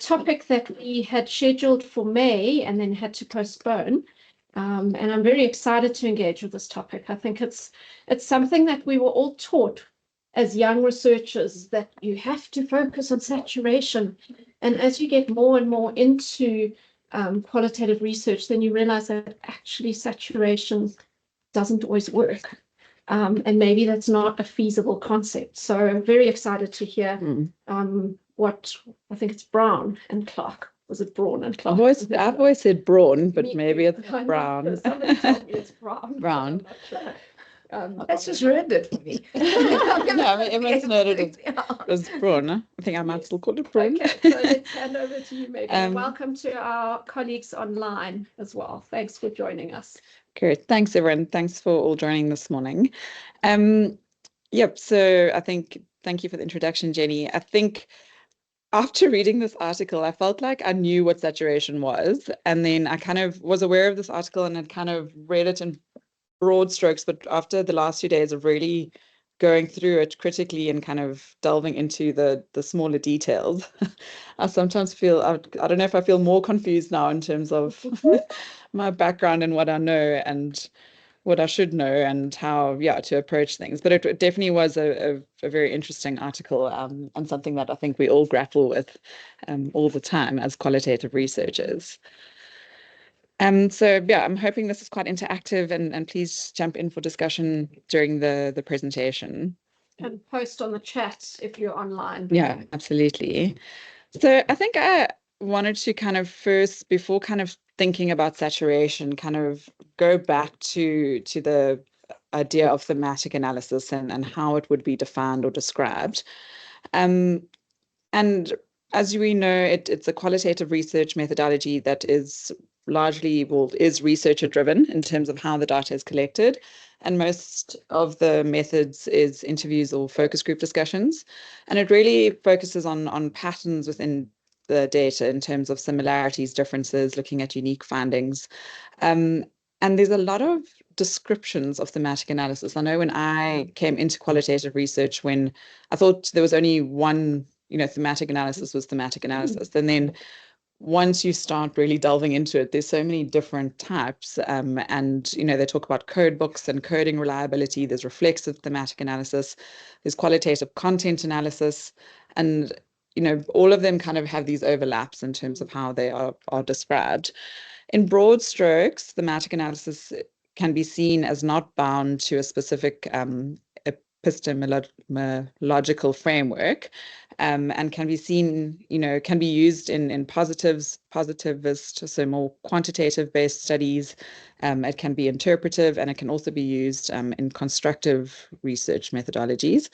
topic that we had scheduled for May and then had to postpone. And I'm very excited to engage with this topic. I think it's something that we were all taught as young researchers, that you have to focus on saturation. And as you get more and more into qualitative research, then you realize that actually saturation doesn't always work. And maybe that's not a feasible concept. So I'm very excited to hear what I think it's Brown and Clark. Was it Braun and Clark? I've always said Braun, but maybe it's Brown. Somebody told me it's Brown. Brown. That's just ruined it for me. No, I mean, everyone's noted it as Braun. I think I might still call it Braun. Okay, so let's hand over to you, maybe. Welcome to our colleagues online as well. Thanks for joining us. Great. Thanks, everyone. Thanks for all joining this morning. Yep. So I think, thank you for the introduction, Jenny. I think after reading this article, I felt like I knew what saturation was. And then I kind of was aware of this article and had kind of read it in broad strokes. But after the last few days of really going through it critically and kind of delving into the smaller details, I sometimes feel, I don't know if I feel more confused now in terms of my background and what I know and what I should know and how, to approach things. But it definitely was a very interesting article and something that I think we all grapple with all the time as qualitative researchers. So I'm hoping this is quite interactive and please jump in for discussion during the presentation. And post on the chat if you're online. Yeah, absolutely. So I think I wanted to kind of first, before kind of thinking about saturation, kind of go back to the idea of thematic analysis and how it would be defined or described. And as we know, it's a qualitative research methodology that is largely, is researcher driven in terms of how the data is collected. And most of the methods is interviews or focus group discussions. And it really focuses on patterns within the data in terms of similarities, differences, looking at unique findings. And there's a lot of descriptions of thematic analysis. I know when I came into qualitative research, when I thought there was only one, thematic analysis was thematic analysis. And then once you start really delving into it, there's so many different types. And, they talk about code books and coding reliability. There's reflexive thematic analysis. There's qualitative content analysis. And all of them kind of have these overlaps in terms of how they are described. In broad strokes, thematic analysis can be seen as not bound to a specific epistemological framework, and can be seen, can be used in positivist, so more quantitative-based studies. It can be interpretive, and it can also be used in constructive research methodologies.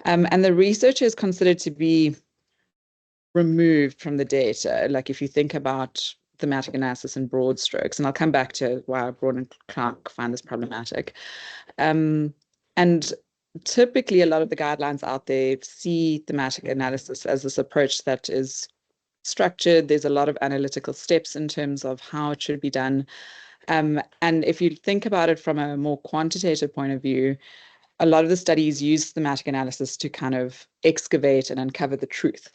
And the researcher is considered to be removed from the data. Like if you think about thematic analysis in broad strokes, and I'll come back to why Braun and Clark find this problematic. And typically a lot of the guidelines out there see thematic analysis as this approach that is structured. There's a lot of analytical steps in terms of how it should be done. And if you think about it from a more quantitative point of view, a lot of the studies use thematic analysis to kind of excavate and uncover the truth.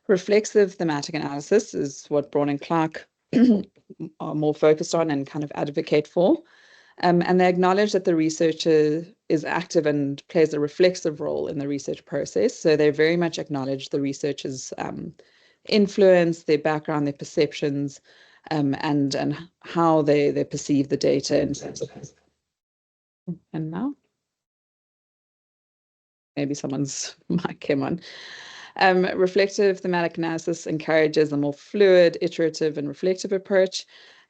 Reflexive thematic analysis is what Braun and Clark are more focused on and kind of advocate for. And they acknowledge that the researcher is active and plays a reflexive role in the research process. So they very much acknowledge the researcher's influence, their background, their perceptions, and how they perceive the data in terms of. And now? Maybe someone's mic came on. Reflective thematic analysis encourages a more fluid, iterative, and reflective approach,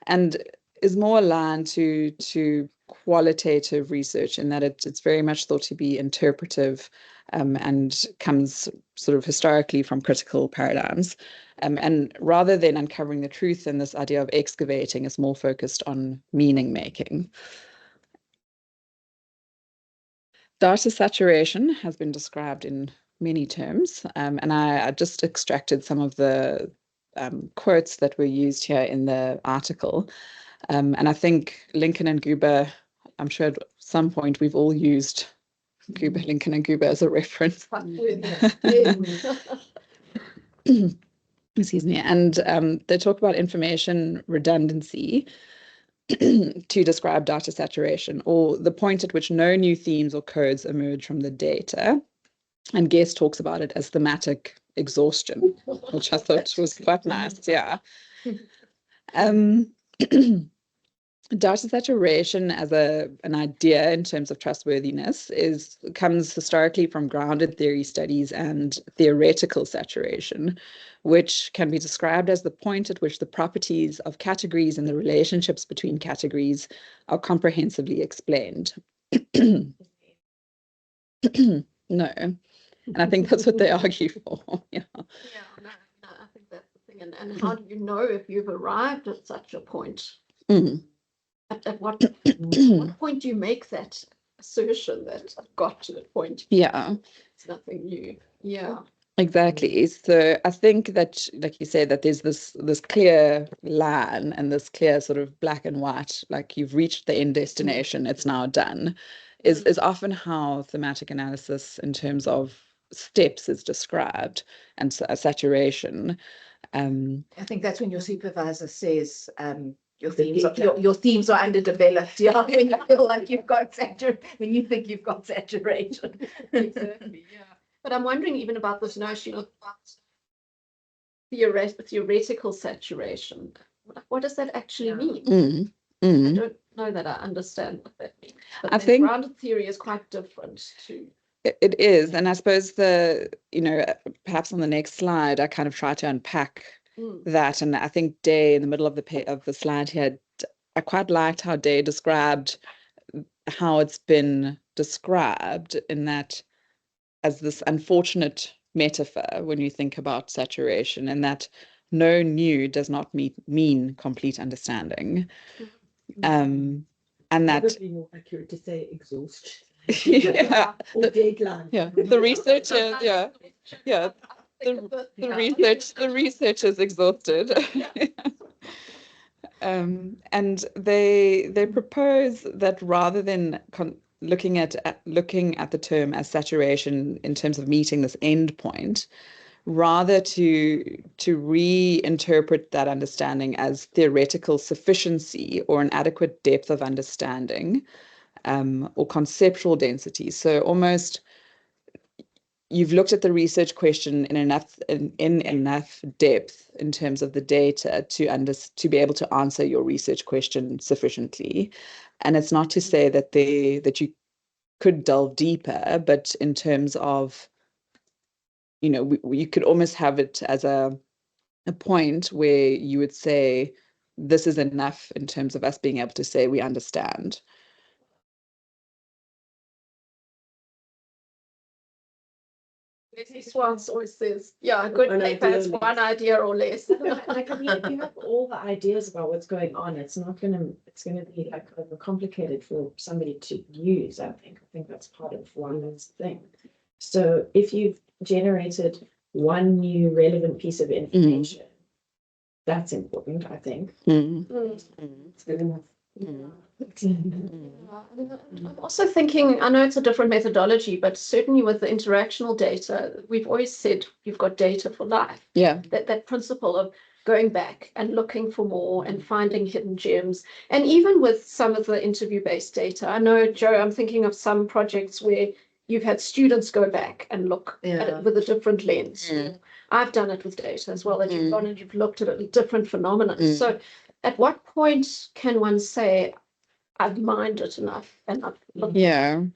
and is more aligned to qualitative research in that it's very much thought to be interpretive, and comes sort of historically from critical paradigms. And rather than uncovering the truth, and this idea of excavating is more focused on meaning making. Data saturation has been described in many terms, and I just extracted some of the quotes that were used here in the article. And I think Lincoln and Guber, I'm sure at some point we've all used Lincoln and Guber as a reference. excuse me, and they talk about information redundancy to describe data saturation, or the point at which no new themes or codes emerge from the data. And Guest talks about it as thematic exhaustion, which I thought was quite nice. Yeah. Data saturation as an idea in terms of trustworthiness comes historically from grounded theory studies and theoretical saturation, which can be described as the point at which the properties of categories and the relationships between categories are comprehensively explained. No. And I think that's what they argue for. Yeah. Yeah, no, I think that's the thing. And how do you know if you've arrived at such a point? At what point do you make that assertion that I've got to the point? Yeah. It's nothing new. Yeah. Exactly. So I think that, like you say, that there's this clear line and this clear sort of black and white, like you've reached the end destination, it's now done, is often how thematic analysis in terms of steps is described, and saturation. I think that's when your supervisor says, your themes are underdeveloped. Yeah, when you feel like you've got when you think you've got saturation. Exactly. Yeah. But I'm wondering even about this notion of theoretical saturation. What does that actually mean? I don't know that I understand what that means. But I think grounded theory is quite different too. It is, and I suppose perhaps on the next slide, I kind of try to unpack that, and I think Day in the middle of the slide here, I quite liked how Day described how it's been described in that as this unfortunate metaphor when you think about saturation, and that no new does not mean complete understanding, and that probably more accurate to say exhaustion. Yeah, or deadline. Yeah, the researchers. Yeah, the research is exhausted. And they propose that rather than looking at the term as saturation in terms of meeting this end point, rather to reinterpret that understanding as theoretical sufficiency or an adequate depth of understanding, or conceptual density. So almost you've looked at the research question in enough depth in terms of the data to be able to answer your research question sufficiently. And it's not to say that you could delve deeper, but in terms of, you could almost have it as a point where you would say, this is enough in terms of us being able to say we understand. Leslie Swans always says, yeah, a good paper has one idea or less. Like, I mean, if you have all the ideas about what's going on, it's gonna be like overcomplicated for somebody to use. I think that's part of one thing. So if you've generated one new relevant piece of information, that's important, I think. It's good enough. I'm also thinking, I know it's a different methodology, but certainly with the interactional data, we've always said you've got data for life. Yeah. That principle of going back and looking for more and finding hidden gems. And even with some of the interview-based data, I know, Joe, I'm thinking of some projects where you've had students go back and look at it with a different lens. I've done it with data as well, that you've gone and you've looked at a different phenomenon. So at what point can one say, I've mined it enough and I've looked at it?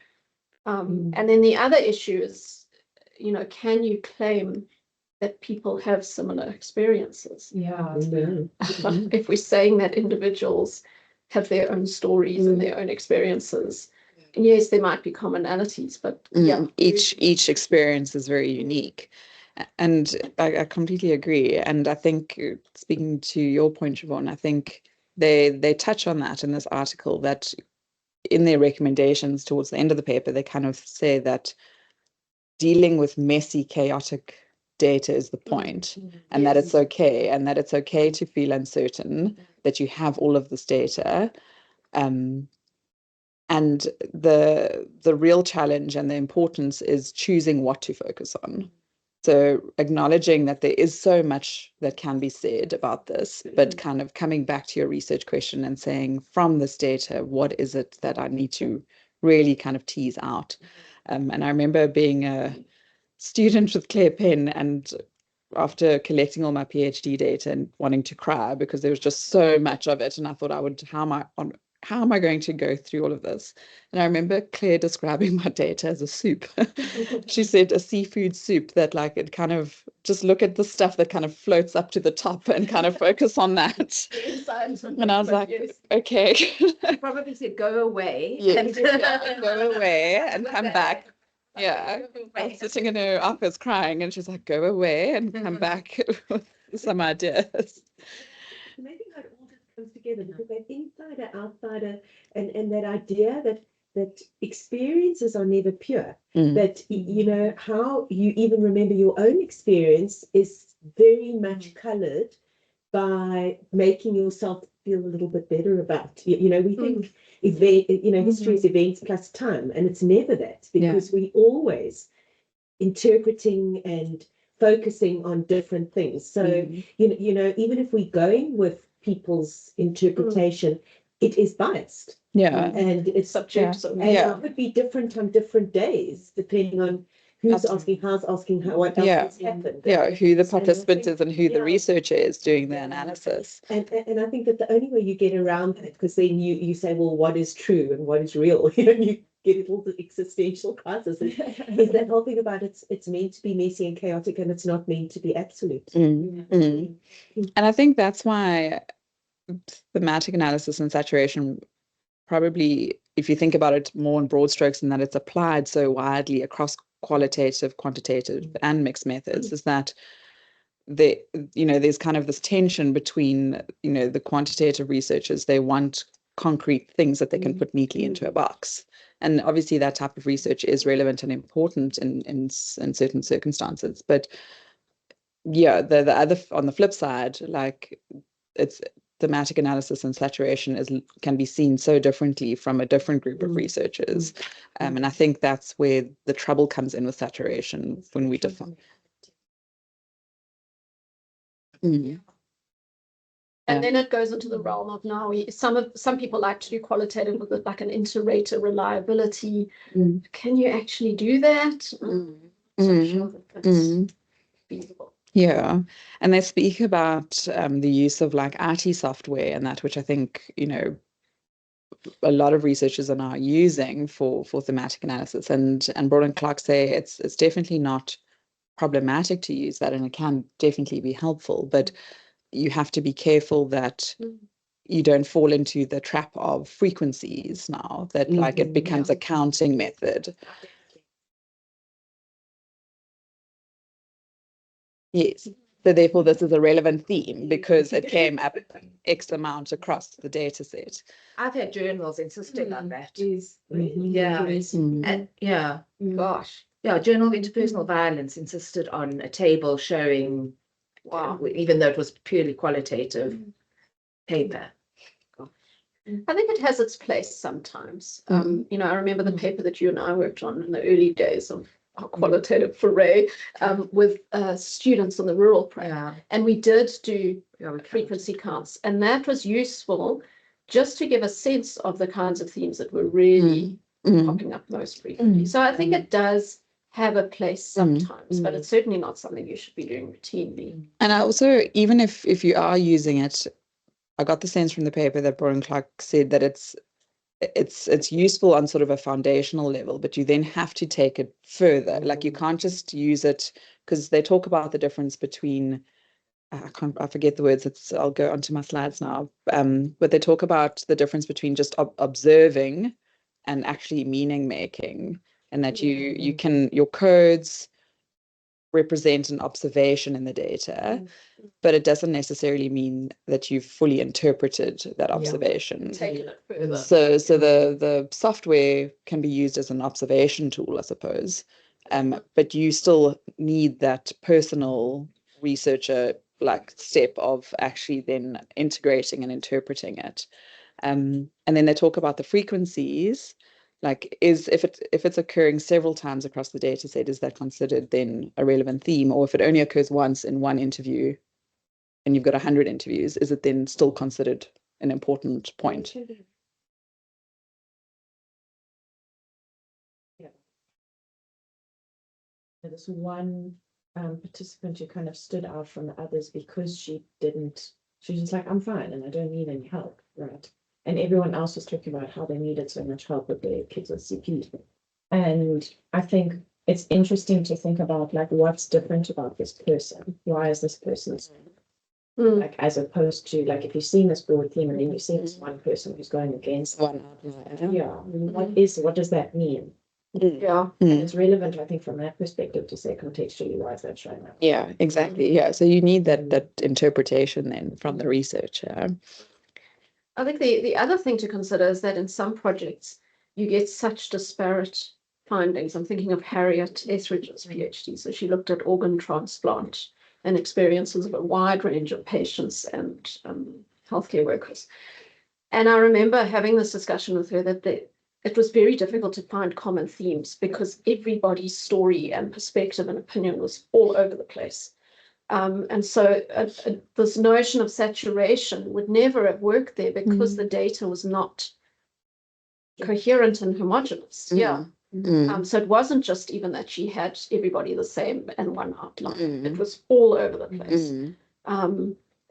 And then the other issue is, can you claim that people have similar experiences? Yeah. If we're saying that individuals have their own stories and their own experiences, yes, there might be commonalities, but each experience is very unique. And I completely agree. And I think, speaking to your point, Siobhan, I think they touch on that in this article, that in their recommendations towards the end of the paper, they kind of say that dealing with messy, chaotic data is the point, and that it's okay, and that it's okay to feel uncertain, that you have all of this data. And the real challenge and the importance is choosing what to focus on. So acknowledging that there is so much that can be said about this, but kind of coming back to your research question and saying, from this data, what is it that I need to really kind of tease out? And I remember being a student with Claire Penn, and after collecting all my PhD data and wanting to cry because there was just so much of it, and I thought how am I going to go through all of this? And I remember Claire describing my data as a soup. She said a seafood soup that like it kind of just look at the stuff that kind of floats up to the top and kind of focus on that. And I was like, okay. Probably said go away. Yes, go away and come back. Yeah, I was sitting in her office crying, and she's like, go away and come back with some ideas. And I think that all just comes together because that insider, outsider, and that idea that experiences are never pure. That you know how you even remember your own experience is very much colored by making yourself feel a little bit better about you know we think history is events plus time, and it's never that, because we always interpreting and focusing on different things. So you know even if we're going with people's interpretation, it is biased, and it's subject, and it could be different on different days depending on who's asking, how's asking, how, what else has happened. Who the participant is and who the researcher is doing the analysis. And I think that the only way you get around that, because then you say, well, what is true and what is real? You know, you get it all the existential crisis. Is that whole thing about it's meant to be messy and chaotic, and it's not meant to be absolute. And I think that's why thematic analysis and saturation probably, if you think about it more in broad strokes, and that it's applied so widely across qualitative, quantitative, and mixed methods, is that there's kind of this tension between, the quantitative researchers, they want concrete things that they can put neatly into a box. And obviously that type of research is relevant and important in certain circumstances. But yeah, the other, on the flip side, like it's thematic analysis and saturation can be seen so differently from a different group of researchers. And I think that's where the trouble comes in with saturation when we define. And then it goes into the realm of now some people like to do qualitative with it, like an inter-rater reliability. Can you actually do that? So sure that that's feasible. Yeah, and they speak about the use of like IT software and that, which I think a lot of researchers are now using for thematic analysis, and Broad and Clark say it's definitely not problematic to use that, and it can definitely be helpful, but you have to be careful that you don't fall into the trap of frequencies now, that like it becomes a counting method. Yes. So therefore, this is a relevant theme because it came up X amount across the data set. I've had journals insisting on that. And Gosh. Yeah, Journal of Interpersonal Violence insisted on a table showing, even though it was purely qualitative paper. I think it has its place sometimes. I remember the paper that you and I worked on in the early days of our qualitative foray with students on the rural program. And we did do frequency counts, and that was useful just to give a sense of the kinds of themes that were really popping up most frequently. So I think it does have a place sometimes, but it's certainly not something you should be doing routinely. And I also, even if you are using it, I got the sense from the paper that Broad and Clark said that it's useful on sort of a foundational level, but you then have to take it further. Like you can't just use it, because they talk about the difference between, I forget the words, I'll go onto my slides now, but they talk about the difference between just observing and actually meaning making, and that your codes represent an observation in the data, but it doesn't necessarily mean that you've fully interpreted that observation. Taking it further. So the software can be used as an observation tool, I suppose, but you still need that personal researcher like step of actually then integrating and interpreting it. And then they talk about the frequencies. Like, if it's occurring several times across the data set, is that considered then a relevant theme? Or if it only occurs once in one interview and you've got 100 interviews, is it then still considered an important point? There's one participant who kind of stood out from the others because she was just like, I'm fine and I don't need any help, right? And everyone else was talking about how they needed so much help with their kids with CP. And I think it's interesting to think about like what's different about this person. Why is this person like, as opposed to like if you've seen this broad theme and then you've seen this one person who's going against One outlier. yeah, what does that mean? Yeah. And it's relevant, I think, from that perspective to say contextually why is that showing up. Yeah, exactly. Yeah. So you need that interpretation then from the researcher. I think the other thing to consider is that in some projects, you get such disparate findings. I'm thinking of Harriet Etheridge's PhD. So she looked at organ transplant and experiences of a wide range of patients and healthcare workers. And I remember having this discussion with her that it was very difficult to find common themes because everybody's story and perspective and opinion was all over the place. And so this notion of saturation would never have worked there because the data was not coherent and homogeneous. Yeah. So it wasn't just even that she had everybody the same and one outline. It was all over the place.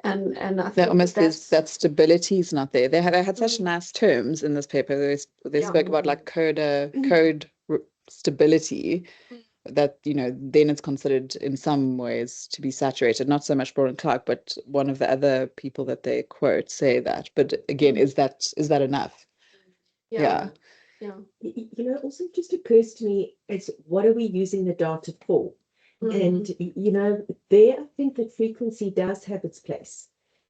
And I think That almost that stability is not there. They had such nice terms in this paper. They spoke about like code stability. That, you know, then it's considered in some ways to be saturated, not so much Braun and Clark, but one of the other people that they quote say that. But again, is that enough? Yeah. You know, also just occurs to me as what are we using the data for? And, you know, there I think that frequency does have its place.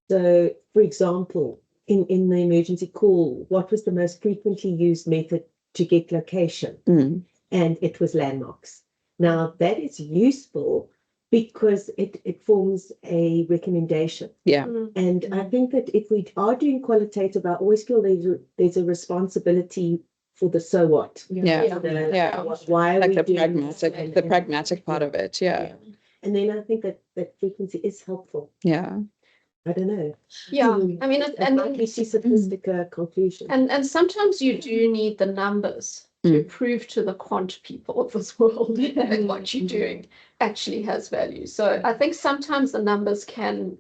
So, for example, in the emergency call, what was the most frequently used method to get location? And it was landmarks. Now, that is useful because it forms a recommendation. Yeah. And I think that if we are doing qualitative, I always feel there's a responsibility for the so what. Yeah. Why are Like we the doing pragmatic part of it. Yeah. And then I think that frequency is helpful. Yeah. I don't know. Yeah. I mean, and we see simplistic conclusion. And sometimes you do need the numbers to prove to the quant people of this world that what you're doing actually has value. So I think sometimes the numbers can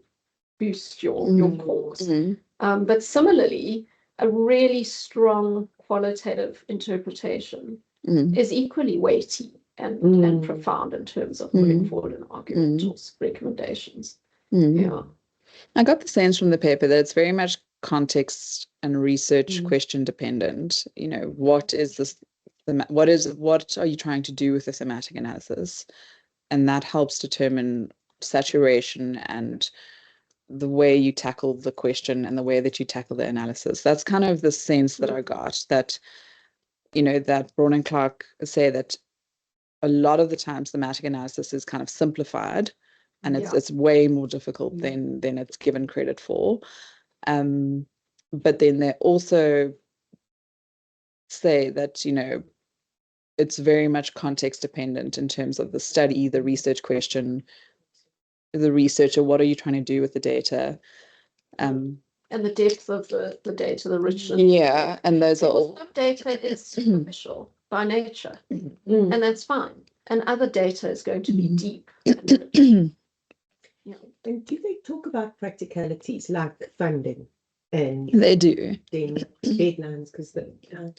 boost your cause. But similarly, a really strong qualitative interpretation is equally weighty and profound in terms of putting forward an argument or recommendations. Yeah. I got the sense from the paper that it's very much context and research question dependent. You know, what is this? What are you trying to do with the thematic analysis? And that helps determine saturation and the way you tackle the question and the way that you tackle the analysis. That's kind of the sense that I got, that, you know, that Braun and Clark say that a lot of the times thematic analysis is kind of simplified and it's way more difficult than it's given credit for. But then they also say that, you know, it's very much context dependent in terms of the study, the research question, the researcher, what are you trying to do with the data? And the depth of the data, the richness. Yeah, and those are all. Some data is superficial by nature, and that's fine. And other data is going to be deep. And do they talk about practicalities like funding? And they do. Then deadlines, because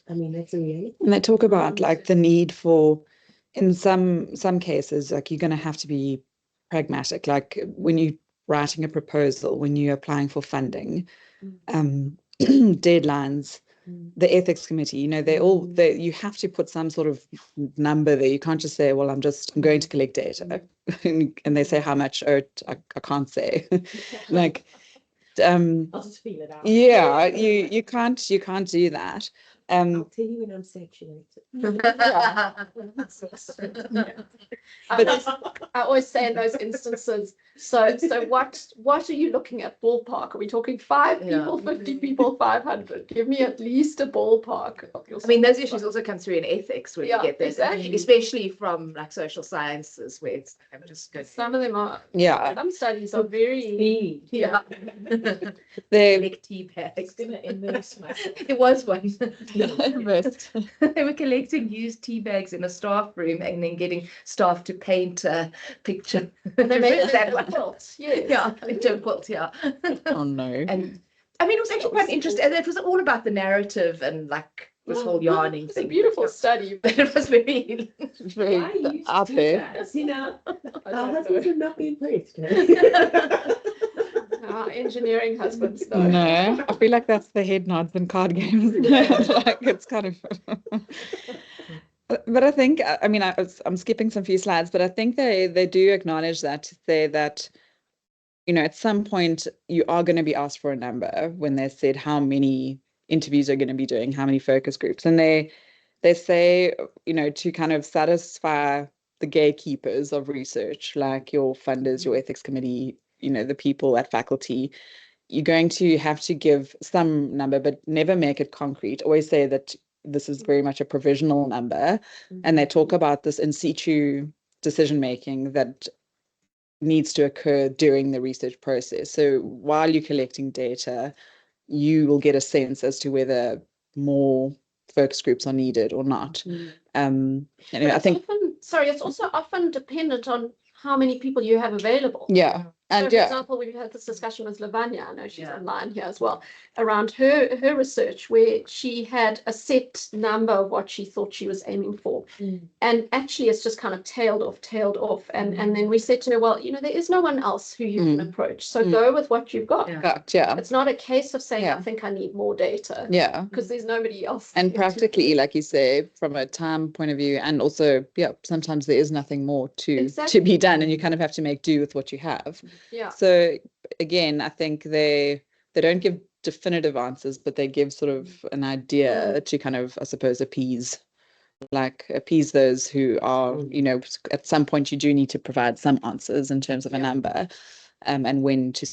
I mean that's a reality. And they talk about like the need for, in some cases, like you're going to have to be pragmatic. Like when you're writing a proposal, when you're applying for funding, deadlines, the ethics committee, you know, you have to put some sort of number there. You can't just say, well, I'm going to collect data, and they say how much. Oh, I can't say. Like. I'll just feel it out. Yeah, you can't do that. I'll tell you when I'm saturated. I always say in those instances, so what are you looking at ballpark? Are we talking 5 people, 50 people, 500? Give me at least a ballpark of your I mean, those issues also come through in ethics when you get those, exactly. especially from like social sciences, where it's I'm just good. Some of them are, Yeah. some studies are very, Speed. Yeah. They Collect tea bags. It's gonna immerse myself. There was one. most They were collecting used tea bags in a staff room and then getting staff to paint a picture. and they make that that one. quilt, yes. Yeah, into a quilt, yeah. oh no. And I mean, it was actually quite interesting. And it was all about the narrative and like this whole yarning It's a thing. beautiful study. But it was very Very Why are you out there. guys? You know, I our don't husbands know. would not be impressed. Our engineering husbands, though. No, I feel like that's the head nods in card games. Like it's kind of. But I think, I mean, I'm skipping some few slides, but I think they do acknowledge that, say that, you know, at some point you are going to be asked for a number when they said how many interviews are going to be doing, how many focus groups, and they say, you know, to kind of satisfy the gatekeepers of research, like your funders, your ethics committee, you know, the people at faculty, you're going to have to give some number, but never make it concrete. Always say that this is very much a provisional number. And they talk about this in situ decision making that needs to occur during the research process. So while you're collecting data, you will get a sense as to whether more focus groups are needed or not. And I think It's also often dependent on how many people you have available. yeah. So, And for yeah, example, we've had this discussion with Lavanya, I know she's online here as well, around her research, where she had a set number of what she thought she was aiming for. And actually, it's just kind of tailed off. And then we said to her, well, you know, there is no one else who you can approach. So go with what you've got. yeah, It's not a case of saying, Yeah. I think I need more data. yeah. Because there's nobody else. And there to- practically, like you say, from a time point of view, and also, yeah, sometimes there is nothing more to Exactly. be done, and you kind of have to make do with what you have. Yeah. So again, I think they don't give definitive answers, but they give sort of an idea to kind of, I suppose, appease those who are, you know, at some point you do need to provide some answers in terms of a number, and when to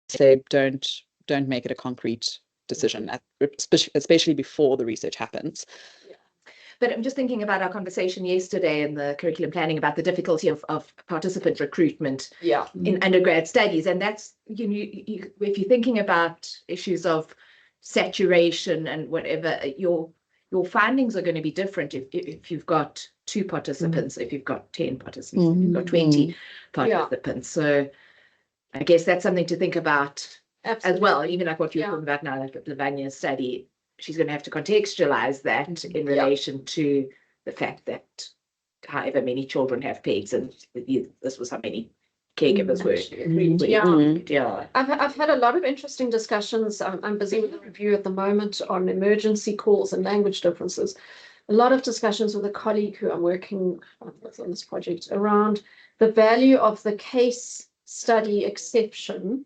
say don't make it a concrete decision, especially before the research happens. But I'm just thinking about our conversation yesterday in the curriculum planning about the difficulty of participant recruitment in undergrad studies. And that's, you know, if you're thinking about issues of saturation and whatever, your findings are going to be different if you've got 2 participants, if you've got 10 participants, if you've got 20 participants. So I guess that's something to think about as well, even like what you're talking about now, like Lavanya's study. She's going to have to contextualize that in relation to the fact that however many children have pigs, and this was how many caregivers were. Yeah. I've had a lot of interesting discussions. I'm busy with a review at the moment on emergency calls and language differences. A lot of discussions with a colleague who I'm working with on this project around the value of the case study exception,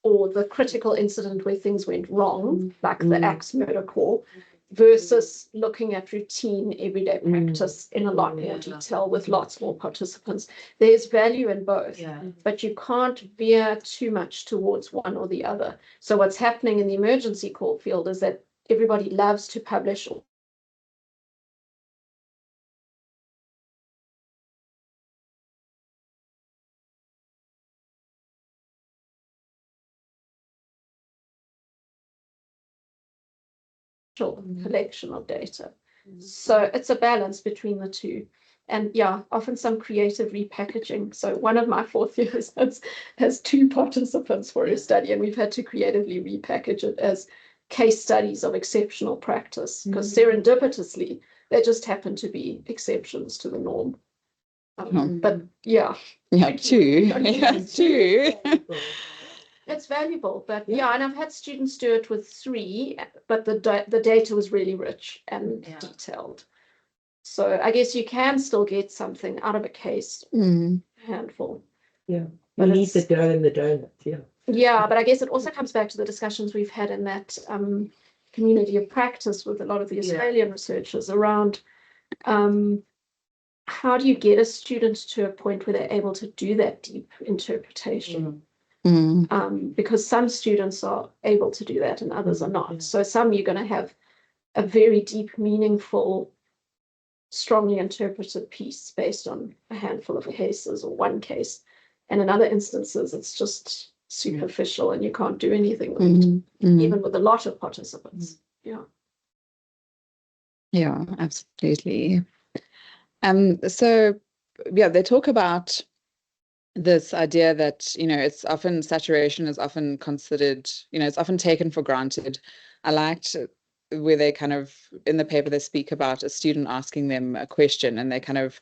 or the critical incident where things went wrong, like the axe murder call, versus looking at routine everyday practice in a lot more detail with lots more participants. There's value in both, but you can't veer too much towards one or the other. So what's happening in the emergency call field is that everybody loves to publish collection of data. So it's a balance between the two. And yeah, often some creative repackaging. So one of my 4th years has 2 participants for a study, and we've had to creatively repackage it as case studies of exceptional practice, because serendipitously, they just happen to be exceptions to the norm. But yeah. Yeah, 2. Yeah, 2. It's valuable, but and I've had students do it with 3, but the data was really rich and detailed. So I guess you can still get something out of a case handful. Yeah, But you need the dough and the donut. Yeah, but I guess it also comes back to the discussions we've had in that community of practice with a lot of the Australian researchers around how do you get a student to a point where they're able to do that deep interpretation? Because some students are able to do that and others are not. So some you're going to have a very deep, meaningful, strongly interpreted piece based on a handful of cases or one case. And in other instances, it's just superficial and you can't do anything with it, even with a lot of participants. Yeah, absolutely. So yeah, they talk about this idea that, it's often saturation is often considered, it's often taken for granted. I liked where they kind of, in the paper, they speak about a student asking them a question and they kind of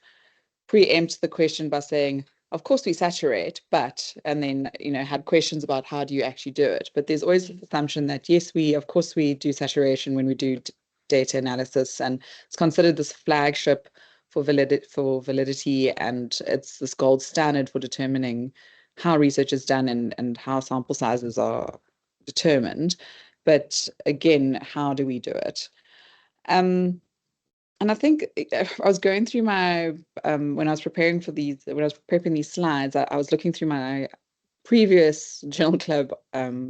preempt the question by saying, of course we saturate, but, and then, had questions about how do you actually do it. But there's always the assumption that, yes, of course we do saturation when we do data analysis, and it's considered this flagship for validity, and it's this gold standard for determining how research is done and how sample sizes are determined. But again, how do we do it? And I think I was going through my when I was preparing these slides, I was looking through my previous Journal Club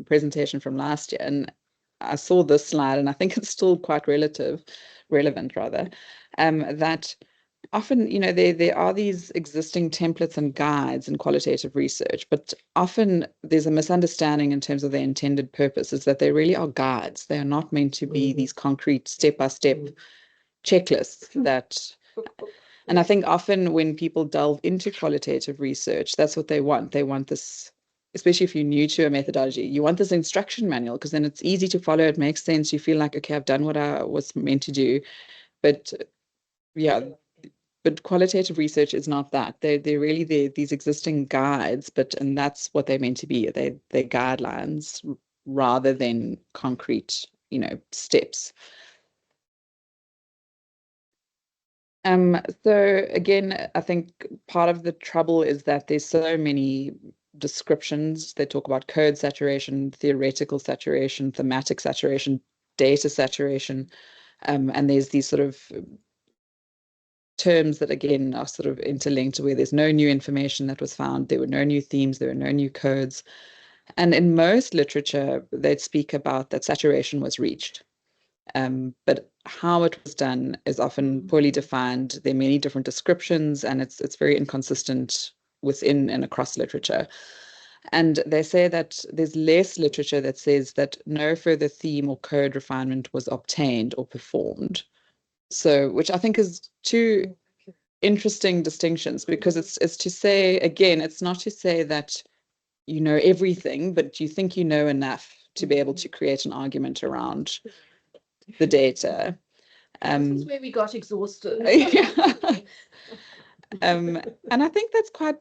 presentation from last year, and I saw this slide, and I think it's still quite relevant rather, that often, there are these existing templates and guides in qualitative research, but often there's a misunderstanding in terms of their intended purpose, is that they really are guides. They are not meant to be these concrete step-by-step checklists and I think often when people delve into qualitative research, that's what they want. They want this, especially if you're new to a methodology, you want this instruction manual, because then it's easy to follow. It makes sense. You feel like, okay, I've done what I was meant to do. But but qualitative research is not that. They're really these existing guides, and that's what they're meant to be. They're guidelines rather than concrete, steps. So again, I think part of the trouble is that there's so many descriptions. They talk about code saturation, theoretical saturation, thematic saturation, data saturation, and there's these sort of terms that again are sort of interlinked, where there's no new information that was found, there were no new themes, there were no new codes. And in most literature, they'd speak about that saturation was reached. But how it was done is often poorly defined. There are many different descriptions, and it's very inconsistent within and across literature. And they say that there's less literature that says that no further theme or code refinement was obtained or performed. So, which I think is two interesting distinctions, because it's to say, again, it's not to say that you know everything, but you think you know enough to be able to create an argument around the data. This is where we got exhausted. And I think that's quite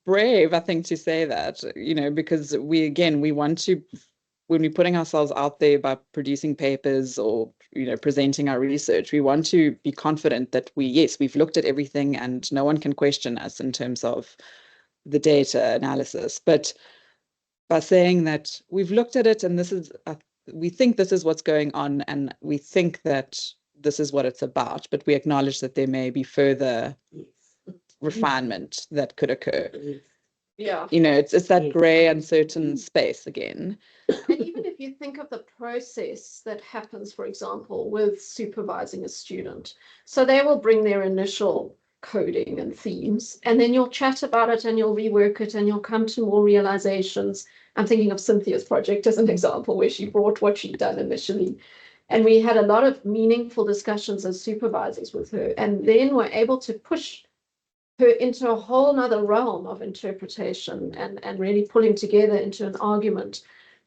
brave, I think, to say that, because we want to, when we're putting ourselves out there by producing papers or, presenting our research, we want to be confident that we've looked at everything and no one can question us in terms of the data analysis. But by saying that we've looked at it and this is, we think this is what's going on, and we think that this is what it's about, but we acknowledge that there may be further refinement that could occur. Yeah. It's that gray, uncertain space again. And even if you think of the process that happens, for example, with supervising a student, so they will bring their initial coding and themes, and then you'll chat about it and you'll rework it and you'll come to more realizations. I'm thinking of Cynthia's project as an example, where she brought what she'd done initially. And we had a lot of meaningful discussions as supervisors with her, and then we're able to push her into a whole nother realm of interpretation and really pulling together into an argument.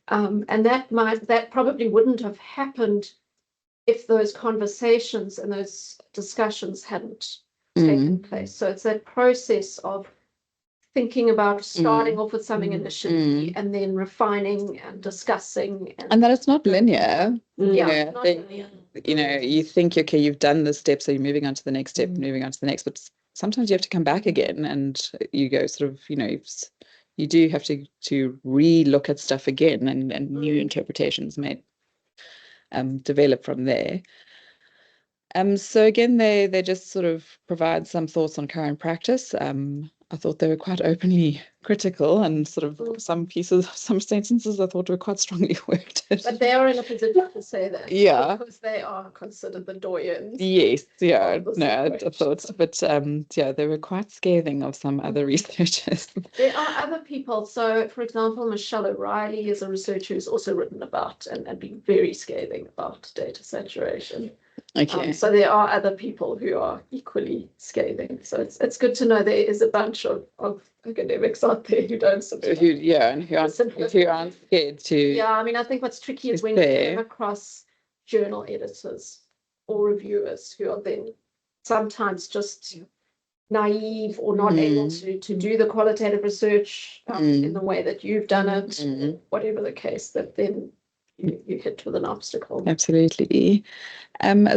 And that probably wouldn't have happened if those conversations and those discussions hadn't taken place. So it's that process of thinking about starting off with something initially and then refining and discussing. And that it's not linear. Yeah, You think, okay, you've done this step, so you're moving on to the next step, moving on to the next, but sometimes you have to come back again and you go sort of, you do have to re-look at stuff again, and new interpretations may develop from there. So again, they just sort of provide some thoughts on current practice. I thought they were quite openly critical, and sort of some sentences I thought were quite strongly worded. But they are in a position to say that. Yeah. Because they are considered the doyens. Yes, yeah, of this no, I approach. thought, but yeah, they were quite scathing of some other researchers. There are other people. So, for example, Michelle O'Reilly is a researcher who's also written about and been very scathing about data saturation. Okay. So there are other people who are equally scathing. So it's good to know there is a bunch of academics out there who don't support. And who aren't scared to. Yeah, I mean, I think what's tricky is when you fair. come across journal editors or reviewers who are then sometimes just naive or not able to do the qualitative research in the way that you've done it, whatever the case, that then you hit with an obstacle. Absolutely.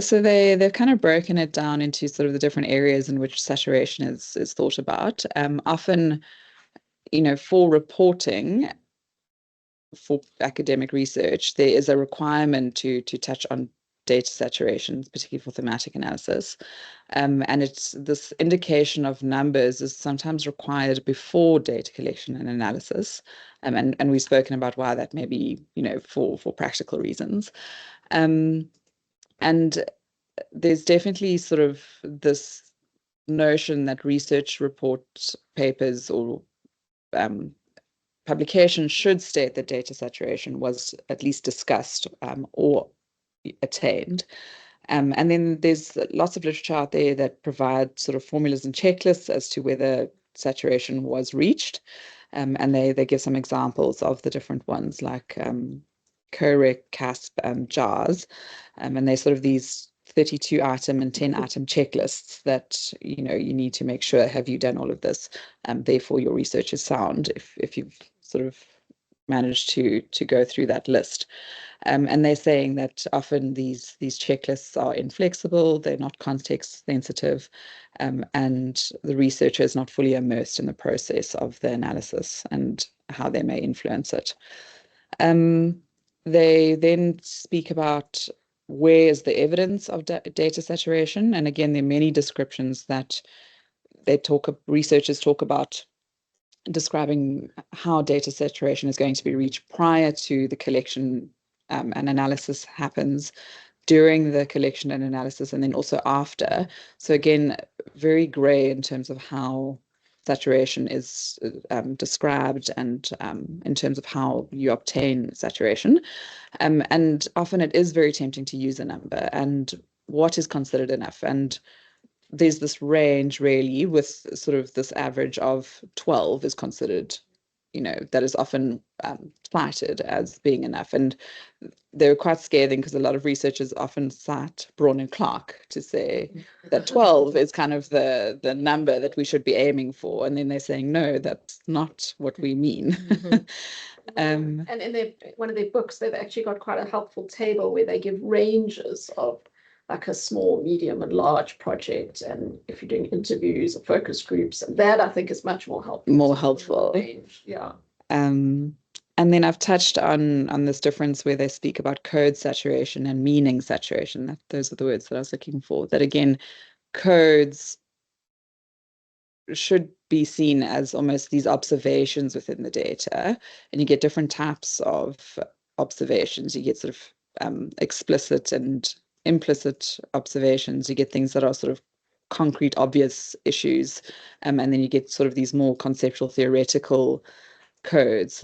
So they've kind of broken it down into sort of the different areas in which saturation is thought about. Often, for reporting, for academic research, there is a requirement to touch on data saturation, particularly for thematic analysis. And it's this indication of numbers is sometimes required before data collection and analysis. And we've spoken about why that may be, for practical reasons. And there's definitely sort of this notion that research report papers or publications should state that data saturation was at least discussed or attained. And then there's lots of literature out there that provide sort of formulas and checklists as to whether saturation was reached. And they give some examples of the different ones, like COREC, CASP, and JARS. And they're sort of these 32 item and 10 item checklists that you need to make sure, have you done all of this? Therefore your research is sound if you've sort of managed to go through that list. And they're saying that often these checklists are inflexible, they're not context sensitive, and the researcher is not fully immersed in the process of the analysis and how they may influence it. They then speak about where is the evidence of data saturation, and again, there are many descriptions that researchers talk about, describing how data saturation is going to be reached prior to the collection and analysis happens, during the collection and analysis, and then also after. So again, very gray in terms of how saturation is described and in terms of how you obtain saturation. And often it is very tempting to use a number and what is considered enough. And there's this range really, with sort of this average of 12 is considered, that is often cited as being enough. And they were quite scathing because a lot of researchers often cite Braun and Clark to say that 12 is kind of the number that we should be aiming for. And then they're saying, no, that's not what we mean. And in one of their books, they've actually got quite a helpful table where they give ranges of like a small, medium, and large project. And if you're doing interviews or focus groups, and that I think is much more helpful. More helpful. Range. Yeah. And then I've touched on this difference where they speak about code saturation and meaning saturation. Those are the words that I was looking for. That again, codes should be seen as almost these observations within the data, and you get different types of observations. You get sort of explicit and implicit observations. You get things that are sort of concrete, obvious issues, and then you get sort of these more conceptual, theoretical codes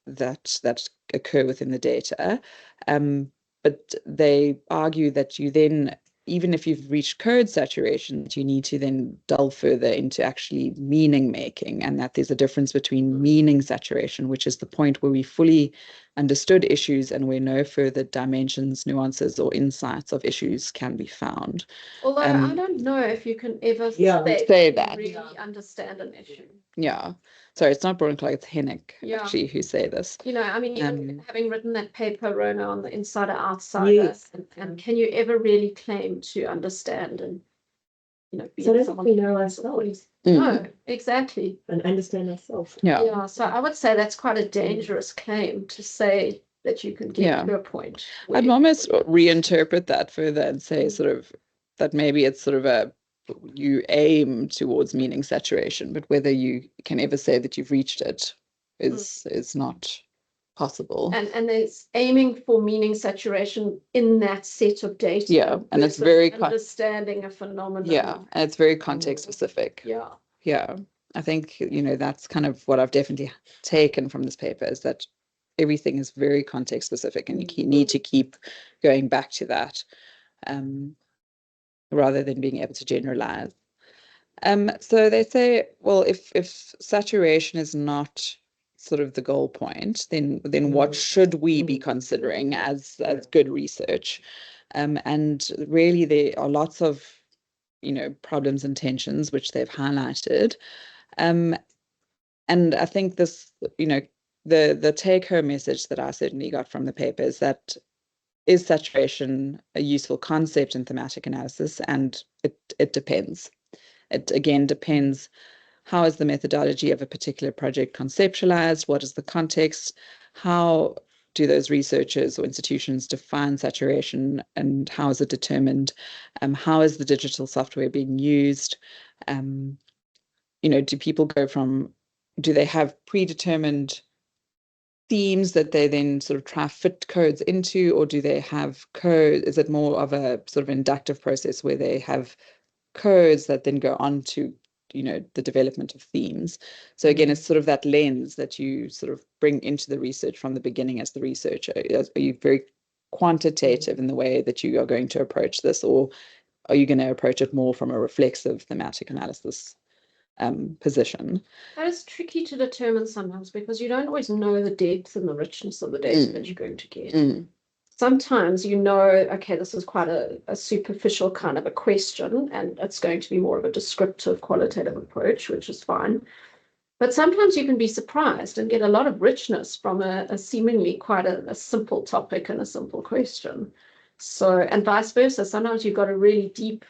that occur within the data. But they argue that you then, even if you've reached code saturation, you need to then delve further into actually meaning making, and that there's a difference between meaning saturation, which is the point where we fully understood issues and where no further dimensions, nuances, or insights of issues can be found. Although I don't know if you can ever say that. Really understand an issue. Yeah. Sorry, it's not Braun and Clark, it's Hennig actually who say this. I mean, even having written that paper, Rona, on the insider outsider, and can you ever really claim to understand and be So it that someone we know ourselves No, exactly. and understand ourselves. Yeah. Yeah, so I would say that's quite a dangerous claim to say that you can get Yeah. to a point. I'd where- almost reinterpret that further and say sort of that maybe it's sort of you aim towards meaning saturation, but whether you can ever say that you've reached it is not possible. And there's aiming for meaning saturation in that set of data. Yeah, and it's versus very understanding a phenomenon. yeah, and it's very context specific. Yeah. Yeah, I think, that's kind of what I've definitely taken from this paper is that everything is very context specific and you need to keep going back to that rather than being able to generalize. So they say, well, if saturation is not sort of the goal point, then what should we be considering as good research? And really there are lots of problems and tensions which they've highlighted. And I think this, the take-home message that I certainly got from the paper is that is saturation a useful concept in thematic analysis? And it depends. It again depends how is the methodology of a particular project conceptualized? What is the context? How do those researchers or institutions define saturation and how is it determined? How is the digital software being used? Do people do they have predetermined themes that they then sort of try fit codes into, or do they have code? Is it more of a sort of inductive process where they have codes that then go on to the development of themes? So again, it's sort of that lens that you sort of bring into the research from the beginning as the researcher. Are you very quantitative in the way that you are going to approach this, or are you going to approach it more from a reflexive thematic analysis position? That is tricky to determine sometimes because you don't always know the depth and the richness of the data that you're going to get. Sometimes okay, this is quite a superficial kind of a question and it's going to be more of a descriptive qualitative approach, which is fine. But sometimes you can be surprised and get a lot of richness from a seemingly quite a simple topic and a simple question. So, and vice versa, sometimes you've got a really deep,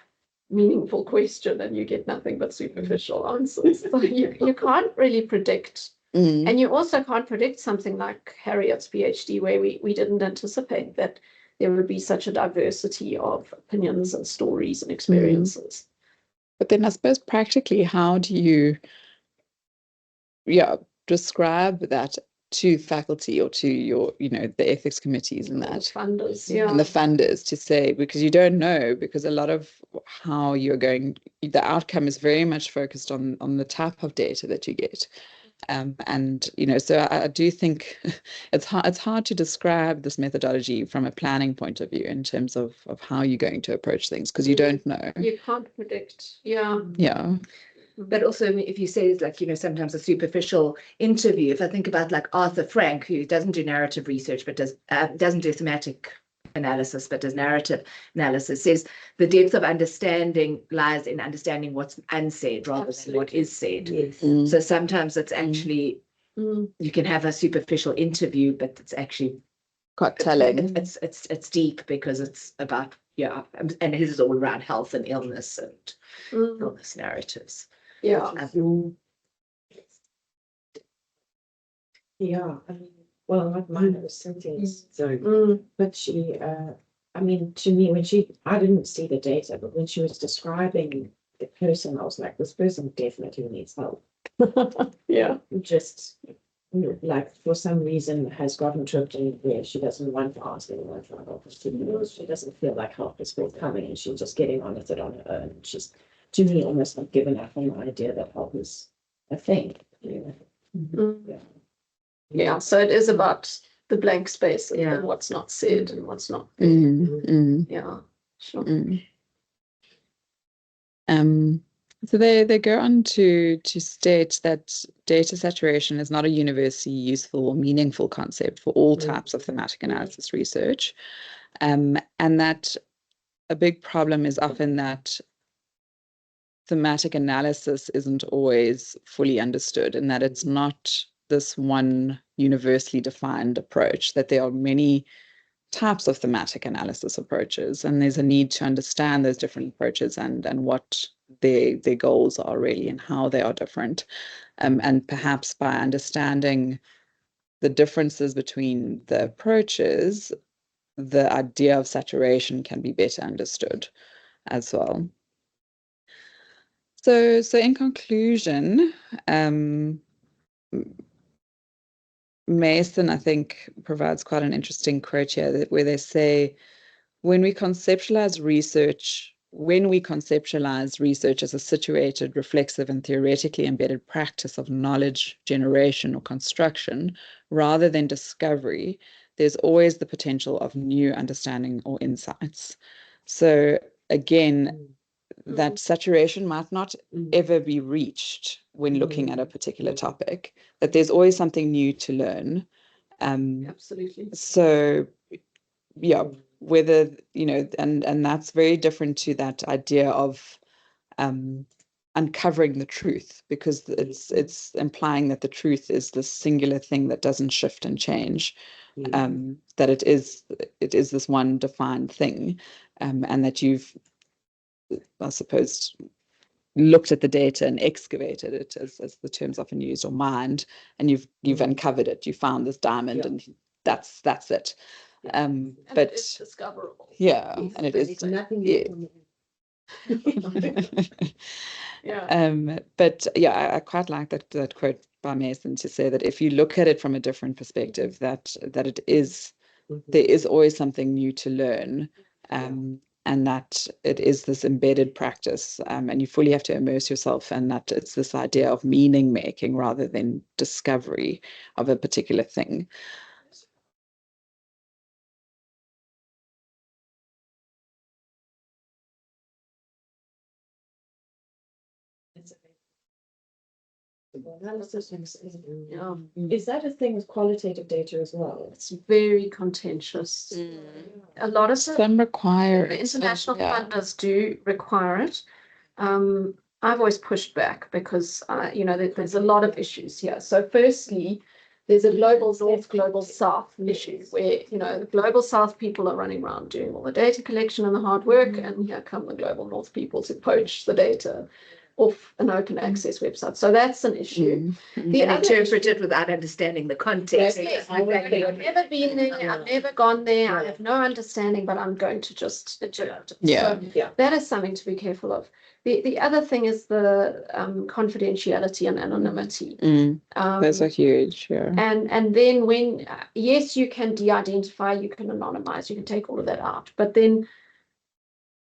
meaningful question and you get nothing but superficial answers. So you can't really predict. And you also can't predict something like Harriet's PhD, where we didn't anticipate that there would be such a diversity of opinions and stories and experiences. But then I suppose practically, how do you describe that to faculty or to your, the ethics committees and that funders, and the funders to say, because you don't know, because a lot of how you're going, the outcome is very much focused on the type of data that you get. And so I do think it's hard to describe this methodology from a planning point of view in terms of how you're going to approach things, because you don't know. You can't predict. But also, if you say, like, sometimes a superficial interview, if I think about like Arthur Frank, who doesn't do narrative research, but doesn't do thematic analysis, but does narrative analysis, says the depth of understanding lies in understanding what's unsaid rather than what is said. Yes. So sometimes it's actually, you can have a superficial interview, but it's actually quite telling. It's deep because it's about, and his is all around health and illness and illness narratives. Yeah. Yeah, I mean, well, like mine was Cynthia's, so, but she, I mean, to me, I didn't see the data, but when she was describing the person, I was like, this person definitely needs help. Yeah. Just, like, for some reason has gotten to a point where she doesn't want to ask anyone for help. She doesn't feel like help is forthcoming and she's just getting on with it on her own. She's, to me, almost like given up on the idea that help is a thing. Yeah, so it is about the blank space and what's not said and what's not. Yeah, sure. So they go on to state that data saturation is not a universally useful or meaningful concept for all types of thematic analysis research, and that a big problem is often that thematic analysis isn't always fully understood, and that it's not this one universally defined approach, that there are many types of thematic analysis approaches, and there's a need to understand those different approaches and what their goals are really and how they are different. And perhaps by understanding the differences between the approaches, the idea of saturation can be better understood as well. So in conclusion, Mason, I think, provides quite an interesting quote here where they say, when we conceptualize research as a situated, reflexive, and theoretically embedded practice of knowledge generation or construction, rather than discovery, there's always the potential of new understanding or insights. So again, that saturation might not ever be reached when looking at a particular topic, that there's always something new to learn. Absolutely. So yeah, whether, and that's very different to that idea of uncovering the truth, because it's implying that the truth is this singular thing that doesn't shift and change, that it is this one defined thing, and that you've, I suppose, looked at the data and excavated it, as the terms often used, or mined, and you've uncovered it. You found this diamond, and that's it. And but it's discoverable. yeah, Yes, and it There's is. nothing Yeah. Yeah. But yeah, I quite like that quote by Mason, to say that if you look at it from a different perspective, that it is, there is always something new to learn, and that it is this embedded practice, and you fully have to immerse yourself, and that it's this idea of meaning making rather than discovery of a particular thing. Analysis Yeah. is that a thing with qualitative data as well? It's very contentious. A lot of Some require the it, international yeah. funders do require it. I've always pushed back because, there's a lot of issues here. So firstly, there's a global north, global south issue where, the global south people are running around doing all the data collection and the hard work, and here come the global north people to poach the data off an open access website. So that's an issue. The And other interpret it without understanding the context. Yes, I've never been there. I've never gone there. I have no understanding, but I'm going to just interrupt it. Yeah. So that is something to be careful of. The other thing is the confidentiality and anonymity. Those are huge. Yeah. And then when, yes, you can de-identify, you can anonymize, you can take all of that out, but then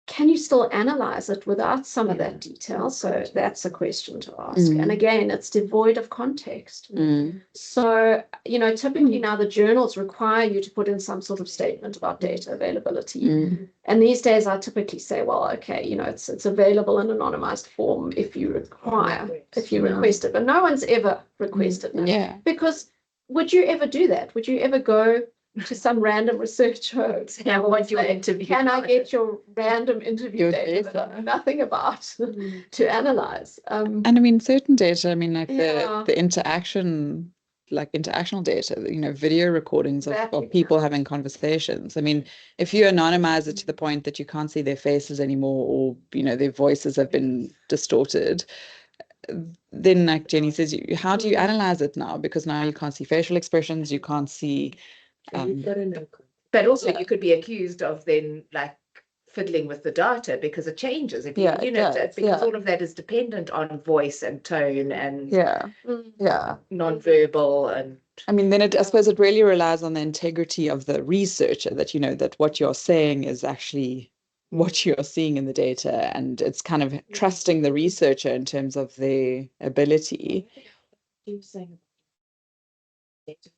can you still analyze it without some of that detail? So that's a question to ask. And again, it's devoid of context. So, typically now the journals require you to put in some sort of statement about data availability. And these days I typically say, well, okay, it's available in anonymized form if you request it, but no one's ever requested that. Yeah. Because would you ever do that? Would you ever go to some random researcher And I want your interview. can I get your random interview Your data that I know nothing about to analyze? And I mean, certain data, I mean, like Yeah. the interaction, like interactional data, video recordings of Exactly. people having conversations. I mean, if you anonymize it to the point that you can't see their faces anymore, or, their voices have been distorted, then, like Jenny says, how do you analyze it now? Because now you can't see facial expressions, you can't see. You've got to know. But also you could be accused of then like fiddling with the data because it changes if you Yeah, it unit it, does, because yeah. all of that is dependent on voice and tone and Yeah. non-verbal and I mean, then I suppose it really relies on the integrity of the researcher, that, that what you're saying is actually what you're seeing in the data, and it's kind of trusting the researcher in terms of their ability. You were saying data.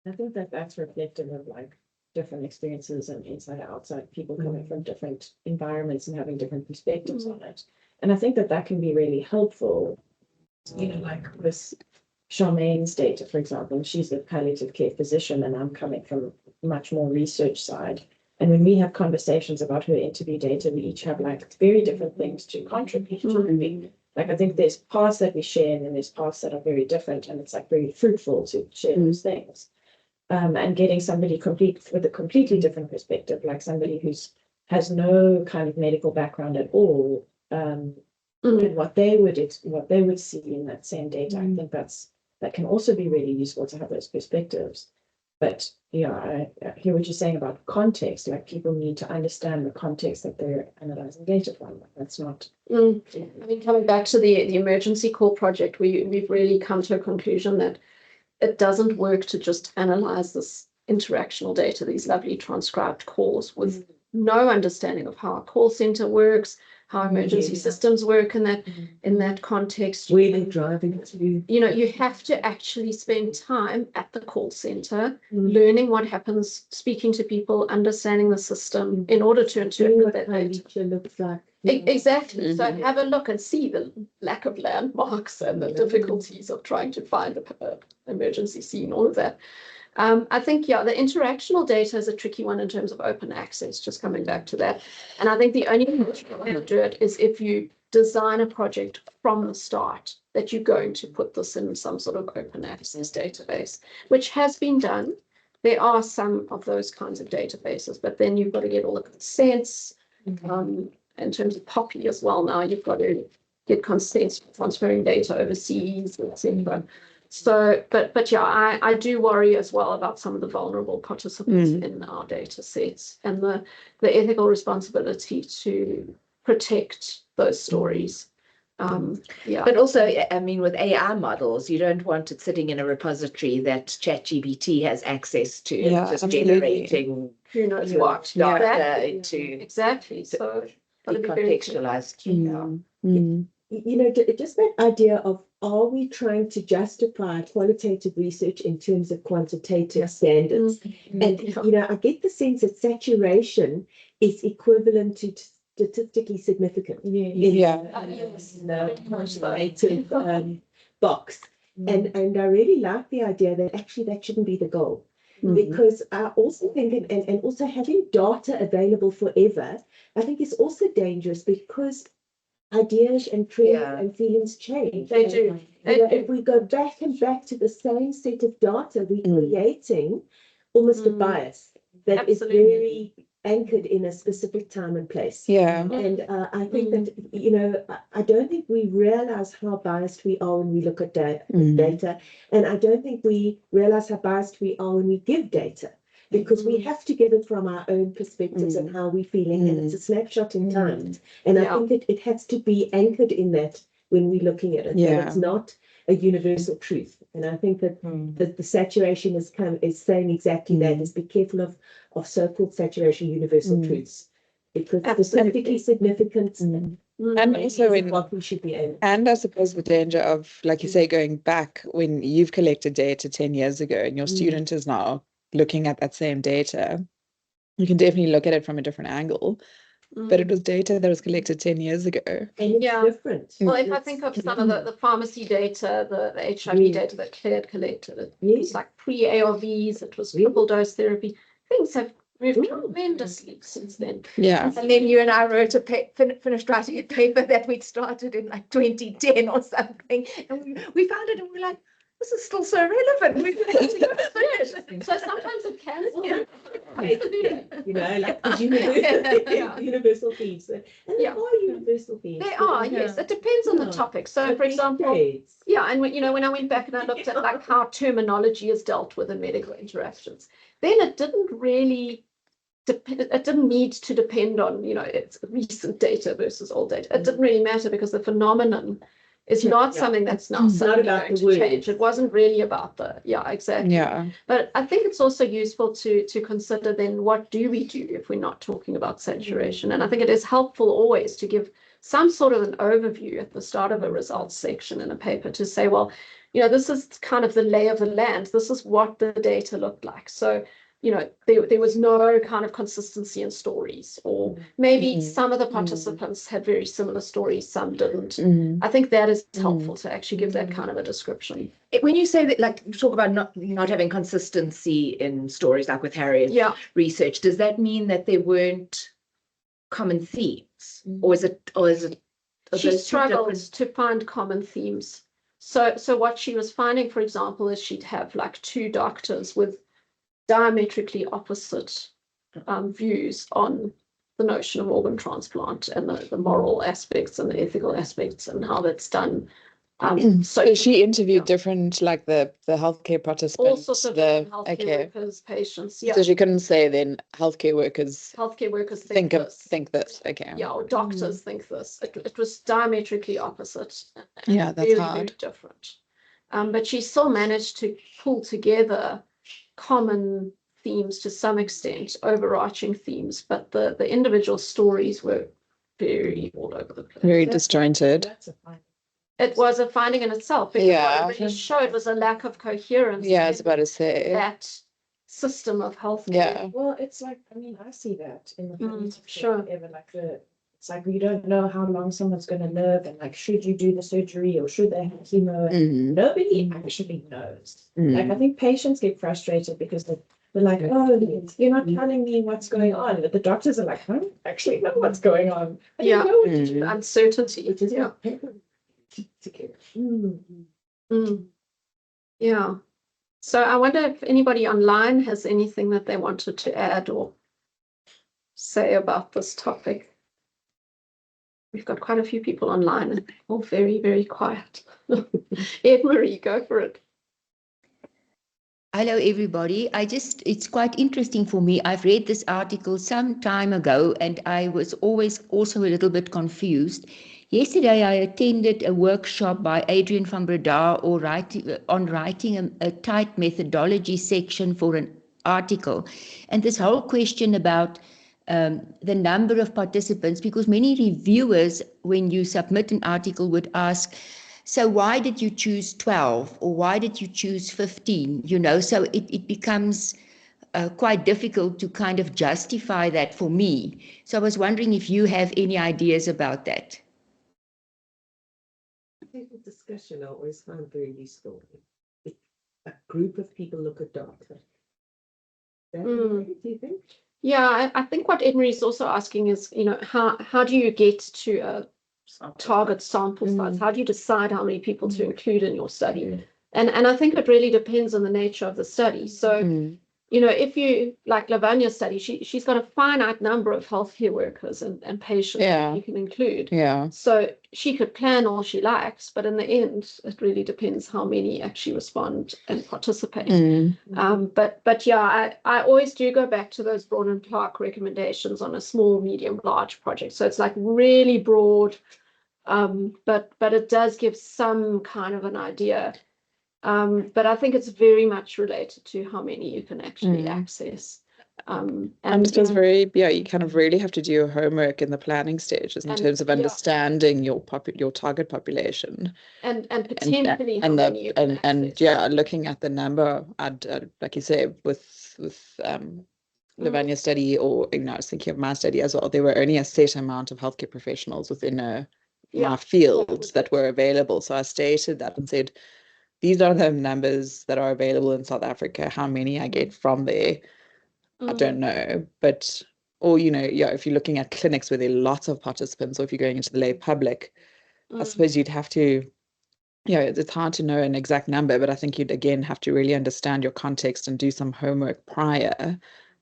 I think that's reflective of like different experiences and inside and outside, people coming from different environments and having different perspectives on it. And I think that can be really helpful, like with Charmaine's data, for example. She's a palliative care physician and I'm coming from much more research side. And when we have conversations about her interview data, we each have like very different things to contribute to. Like, I think there's parts that we share and then there's parts that are very different, and it's like very fruitful to share those things. and getting somebody with a completely different perspective, like somebody has no kind of medical background at all, and what they would see in that same data. I think that can also be really useful to have those perspectives. But yeah, I hear what you're saying about context. Like people need to understand the context that they're analyzing data from. That's not. I mean, coming back to the emergency call project, we've really come to a conclusion that it doesn't work to just analyze this interactional data, these lovely transcribed calls, with no understanding of how a call center works, how emergency systems work in that context. Where they're driving to. You know, you have to actually spend time at the call center, learning what happens, speaking to people, understanding the system in order to interpret that data. Looks like. Exactly. So have a look and see the lack of landmarks and the difficulties of trying to find an emergency scene, all of that. I think, yeah, the interactional data is a tricky one in terms of open access, just coming back to that. And I think the only way to do it is if you design a project from the start that you're going to put this in some sort of open access database, which has been done. There are some of those kinds of databases, but then you've got to get all the consents. In terms of POPI as well, now you've got to get consents for transferring data overseas, etc. So, but yeah, I do worry as well about some of the vulnerable participants in our data sets and the ethical responsibility to protect those stories. Yeah. But also, I mean, with AI models, you don't want it sitting in a repository that ChatGPT has access to, just generating who knows what data to exactly. So contextualized. You know, just that idea of, are we trying to justify qualitative research in terms of quantitative standards? And, you know, I get the sense that saturation is equivalent to statistically significant in the quantitative box. And I really like the idea that actually that shouldn't be the goal. Because I also think, and also having data available forever, I think is also dangerous, because ideas and trends and feelings change. They do. If we go back and back to the same set of data, we're creating almost a bias that is very anchored in a specific time and place. And I think that, you know, I don't think we realize how biased we are when we look at data. And I don't think we realize how biased we are when we give data, because we have to give it from our own perspectives and how we're feeling, and it's a snapshot in time. And I think that it has to be anchored in that when we're looking at it. That it's not a universal truth. And I think that the saturation is saying exactly that, is be careful of so-called saturation universal truths, because statistically significant and also what we should be aiming. And I suppose the danger of, like you say, going back when you've collected data 10 years ago and your student is now looking at that same data, you can definitely look at it from a different angle. But it was data that was collected 10 years ago. And it's different. Well, if I think of some of the pharmacy data, the HIV data that Claire had collected, it was like pre-ARVs, it was triple dose therapy. Things have moved tremendously since then. Yeah. And then you and I wrote finished writing a paper that we'd started in like 2010 or something. And we found it and we're like, this is still so relevant. So sometimes it can. You know, like the universal themes. And there are universal themes. They are, yes. It depends on the topic. So, for example, and when I went back and I looked at like how terminology is dealt with in medical interactions, then it didn't really. It didn't need to depend on, you know, it's recent data versus old data. It didn't really matter, because the phenomenon is not something that's now suddenly going to change. It wasn't really about exactly. But I think it's also useful to consider then, what do we do if we're not talking about saturation? And I think it is helpful always to give some sort of an overview at the start of a results section in a paper, to say, well, you know, this is kind of the lay of the land. This is what the data looked like. So, you know, there was no kind of consistency in stories, or maybe some of the participants had very similar stories, some didn't. I think that is helpful to actually give that kind of a description. When you say that, like, you talk about not having consistency in stories, like with Harriet's research, does that mean that there weren't common themes, or is it? She struggled to find common themes. So what she was finding, for example, is she'd have like two doctors with diametrically opposite views on the notion of organ transplant and the moral aspects and the ethical aspects and how that's done. So she interviewed different, like the healthcare participants, all sorts of different healthcare workers, patients. Yeah. So she couldn't say then healthcare workers think this. Okay. Yeah, or doctors think this. It was diametrically opposite. Yeah, that's very, hard. very different. But she still managed to pull together common themes to some extent, overarching themes, but the individual stories were very all over the place. Very disjointed. That's a fine. It was a finding in itself, because what it really showed was a lack of coherence. Yeah, I was about to say. That system of healthcare. Yeah. Well, it's like, I mean, I see that in the families sure. Ever, like it's like you don't know how long someone's going to live, and like, should you do the surgery or should they have chemo? And nobody actually knows. Like, I think patients get frustrated because they're like, oh, you're not telling me what's going on. But the doctors are like, I don't actually know what's going on. I don't know what to do. Uncertainty. Which is Yeah. Yeah. So I wonder if anybody online has anything that they wanted to add or say about this topic. We've got quite a few people online and all very, very quiet. Ed Marie, go for it. Hello, everybody. It's quite interesting for me. I've read this article some time ago, and I was always also a little bit confused. Yesterday, I attended a workshop by Adrian van Breda on writing a tight methodology section for an article. And this whole question about the number of participants, because many reviewers, when you submit an article, would ask, so why did you choose 12 or why did you choose 15? You know, so it becomes quite difficult to kind of justify that for me. So I was wondering if you have any ideas about that. I think the discussion I always found very useful. If a group of people look at data. Do you think? Yeah, I think what Ed Marie is also asking is, you know, how do you get to a target sample size? How do you decide how many people to include in your study? And I think it really depends on the nature of the study. So, you know, if you, like Lavania's study, she's got a finite number of healthcare workers and patients that you can include. Yeah. So she could plan all she likes, but in the end, it really depends how many actually respond and participate. But yeah, I always do go back to those Braun and Clark recommendations on a small, medium, large project. So it's like really broad, but it does give some kind of an idea. But I think it's very much related to how many you can actually access. And it was you kind of really have to do your homework in the planning stages in terms of understanding your target population and potentially how many you can access. Looking at the number, like you say, with Lavania's study, or you know, I was thinking of my study as well. There were only a set amount of healthcare professionals within my field that were available. So I stated that and said, these are the numbers that are available in South Africa. How many I get from there, I don't know. But, or, you know, if you're looking at clinics where there are lots of participants, or if you're going into the lay public, I suppose you'd have to, it's hard to know an exact number, but I think you'd again have to really understand your context and do some homework prior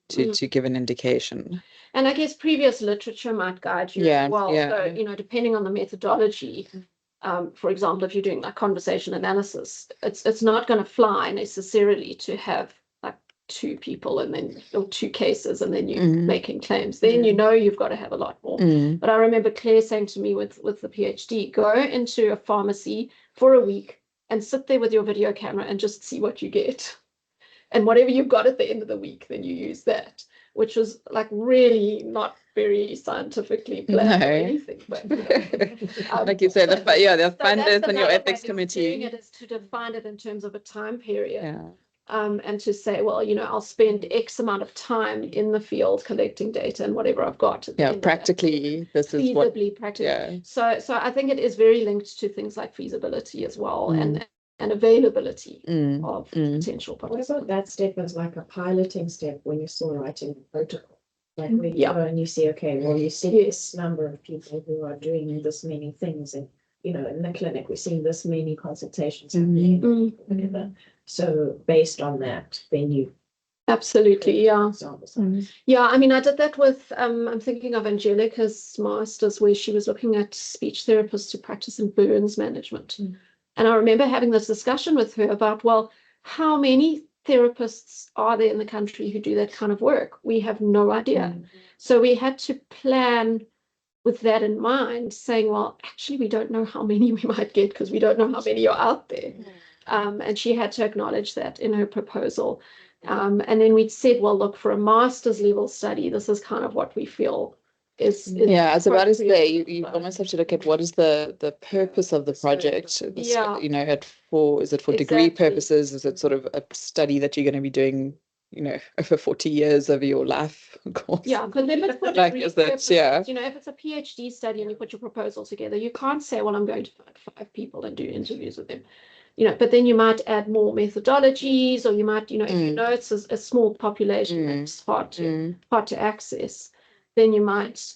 to give an indication. And I guess previous literature might guide you as well. So, you know, depending on the methodology, for example, if you're doing like conversation analysis, it's not going to fly necessarily to have like 2 people and then, or 2 cases, and then you're making claims. Then you know you've got to have a lot more. But I remember Claire saying to me with the PhD, go into a pharmacy for a week and sit there with your video camera and just see what you get. And whatever you've got at the end of the week, then you use that, which was like really not very scientifically planned or anything. But, like you said, the funders and your ethics committee. Doing it is to define it in terms of a time period. And to say, well, you know, I'll spend X amount of time in the field collecting data and whatever I've got. Practically, this is feasibly practically. So I think it is very linked to things like feasibility as well, and availability of potential participants. What about that step as like a piloting step when you're still writing the protocol? Like when you go and you see, okay, well, you see this number of people who are doing this many things, and you know, in the clinic we're seeing this many consultations happening. So based on that, then you Absolutely, yeah. Examples. Yeah, I mean, I did that with, I'm thinking of Angelica's master's where she was looking at speech therapists who practice in burns management. And I remember having this discussion with her about, well, how many therapists are there in the country who do that kind of work? We have no idea. So we had to plan with that in mind, saying, well, actually, we don't know how many we might get because we don't know how many are out there. And she had to acknowledge that in her proposal. And then we said, well, look, for a master's level study, this is kind of what we feel is Yeah, I was about to say, appropriate. you almost have to look at what is the purpose of the project. Yeah. You know, is it for degree Exactly. purposes? Is it sort of a study that you're going to be doing, you know, over 40 years of your life course? Yeah, because then it's for Like, degree is that, purposes. yeah. You know, if it's a PhD study and you put your proposal together, you can't say, well, I'm going to find 5 people and do interviews with them. You know, but then you might add more methodologies, or you might, you know, if you know it's a small population that's hard to access, then you might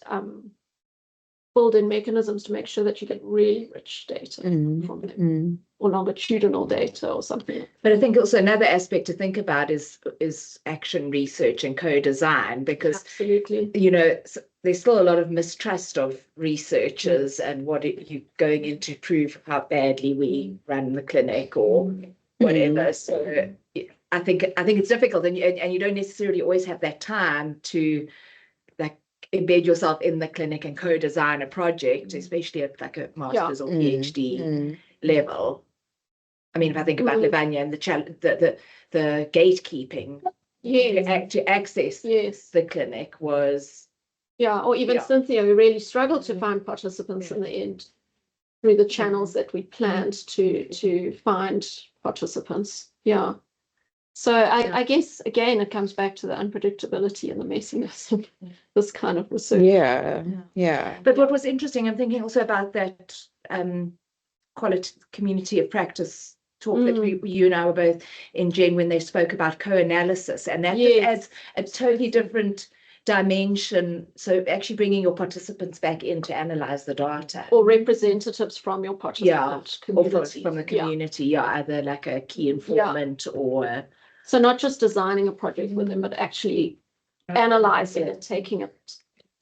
build in mechanisms to make sure that you get really rich data from them, or longitudinal data or something. But I think also another aspect to think about is action research and co-design, because Absolutely. you know, there's still a lot of mistrust of researchers and what you going in to prove how badly we run the clinic or whatever. So I think it's difficult, and you don't necessarily always have that time to like embed yourself in the clinic and co-design a project, especially at like a master's or PhD level. I mean, if I think about Lavanya and the gatekeeping to access the clinic was. Yeah, or even Cynthia, we really struggled to find participants in the end through the channels that we planned to find participants. Yeah. So I guess, again, it comes back to the unpredictability and the messiness of this kind of research. Yeah. But what was interesting, I'm thinking also about that quality community of practice talk that you and I were both in, Jen, when they spoke about co-analysis, and that just adds a totally different dimension. So actually bringing your participants back in to analyze the data, or representatives from your participant community. Or from the community, either like a key informant or. So not just designing a project with them, but actually analyzing it, taking it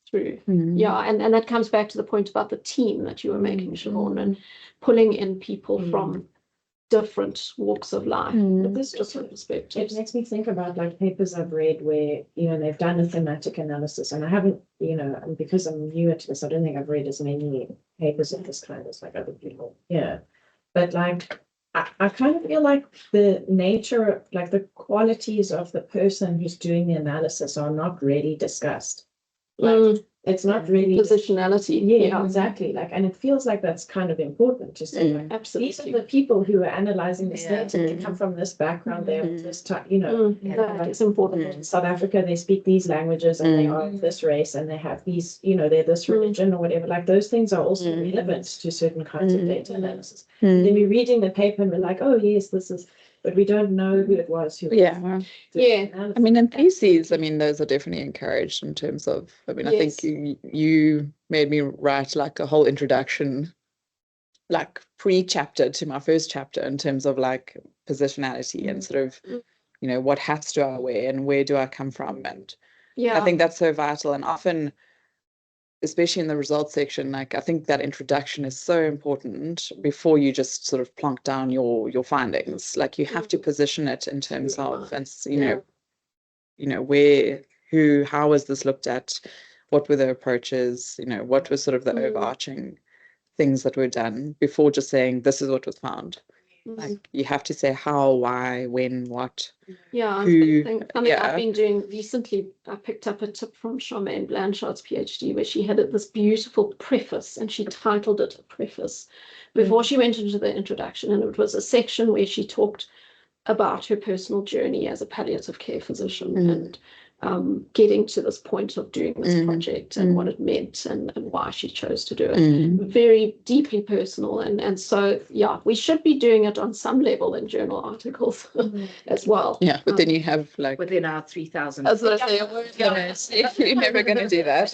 through. Yeah, and that comes back to the point about the team that you were making, Siobhan, and pulling in people from different walks of life, with this different perspectives. It makes me think about like papers I've read where, you know, they've done a thematic analysis, and I haven't, you know, and because I'm newer to this, I don't think I've read as many papers of this kind as like other people. Yeah. But like, I kind of feel like the nature, like the qualities of the person who's doing the analysis are not really discussed. Like, it's not really positionality. Yeah, exactly. Like, and it feels like that's kind of important to say, like, absolutely. these are the people who are analyzing this data. They come from this background. They're this type, you know. That is important. In South Africa, they speak these languages, and they are of this race, and they have these, you know, they're this religion or whatever. Like, those things are also relevant to certain kinds of data analysis. Then we're reading the paper and we're like, oh yes, this is, but we don't know who it was. Who I mean, in theses, I mean, those are definitely encouraged in terms of, I mean, I think you made me write like a whole introduction, like pre-chapter to my first chapter in terms of like positionality and sort of, you know, what hats do I wear and where do I come from? And I think that's so vital. And often, especially in the results section, like I think that introduction is so important before you just sort of plonk down your findings. Like you have to position it in terms of, and you know, where, who, how was this looked at? What were the approaches? You know, what was sort of the overarching things that were done before just saying this is what was found. Like you have to say how, why, when, what. Yeah, who, something I've been doing recently, I picked up a tip from Charmaine Blanchard's PhD, where she had this beautiful preface, and she titled it a preface before she went into the introduction. And it was a section where she talked about her personal journey as a palliative care physician and getting to this point of doing this project and what it meant and why she chose to do it. Very deeply personal. And so, yeah, we should be doing it on some level in journal articles as well. Yeah, but then you have like... within our 3,000. That's what I say, a word limit. You're never going to do that.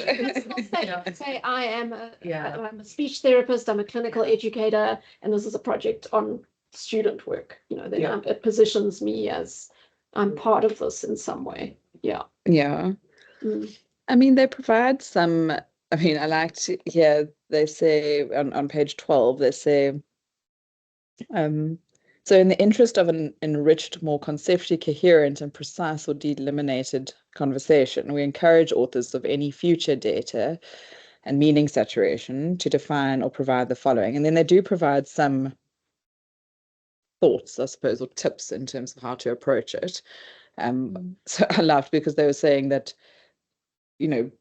Say I am I'm a speech therapist, I'm a clinical educator, and this is a project on student work. You know, then it positions me as I'm part of this in some way. Yeah. Yeah. Mm. I mean, they provide some, I mean, I like to hear they say on page 12, they say, so in the interest of an enriched, more conceptually coherent and precise or delimited conversation, we encourage authors of any future data and meaning saturation to define or provide the following. And then they do provide some thoughts, I suppose, or tips in terms of how to approach it. So I laughed because they were saying that, you know,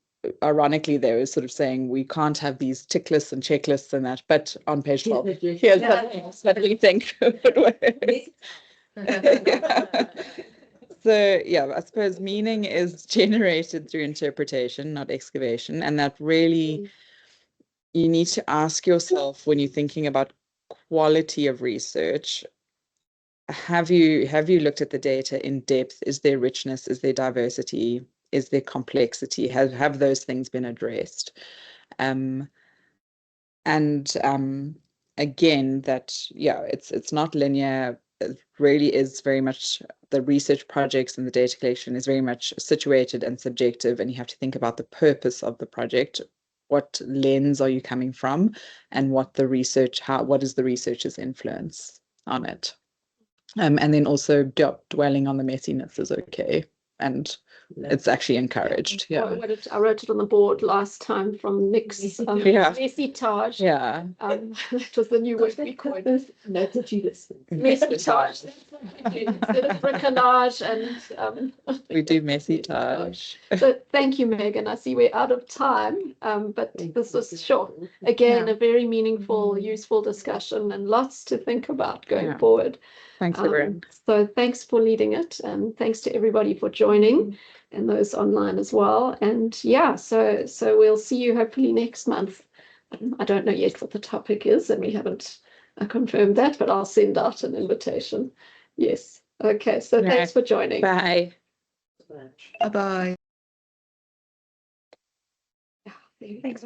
ironically, they were sort of saying we can't have these tick lists and checklists and that, but on page 12, here's what we think would work. So yeah, I suppose meaning is generated through interpretation, not excavation, and that really you need to ask yourself when you're thinking about quality of research, have you looked at the data in depth? Is there richness? Is there diversity? Is there complexity? Have those things been addressed? Again, that it's not linear. It really is very much the research projects and the data collection is very much situated and subjective, and you have to think about the purpose of the project. What lens are you coming from, and what is the researcher's influence on it? And then also dwelling on the messiness is okay, and it's actually encouraged. Yeah. I wrote it on the board last time from Nick's message. Yeah. That was the new word we coined. Noted you listen. Message. Instead of bricolage and we do message. So thank you, Megan. I see we're out of time, but this was again a very meaningful, useful discussion and lots to think about going forward. Thanks, everyone. So thanks for leading it, and thanks to everybody for joining and those online as well. And yeah, so we'll see you hopefully next month. I don't know yet what the topic is, and we haven't confirmed that, but I'll send out an invitation. Yes. Okay. So thanks for joining. Bye. Bye-bye. Thanks.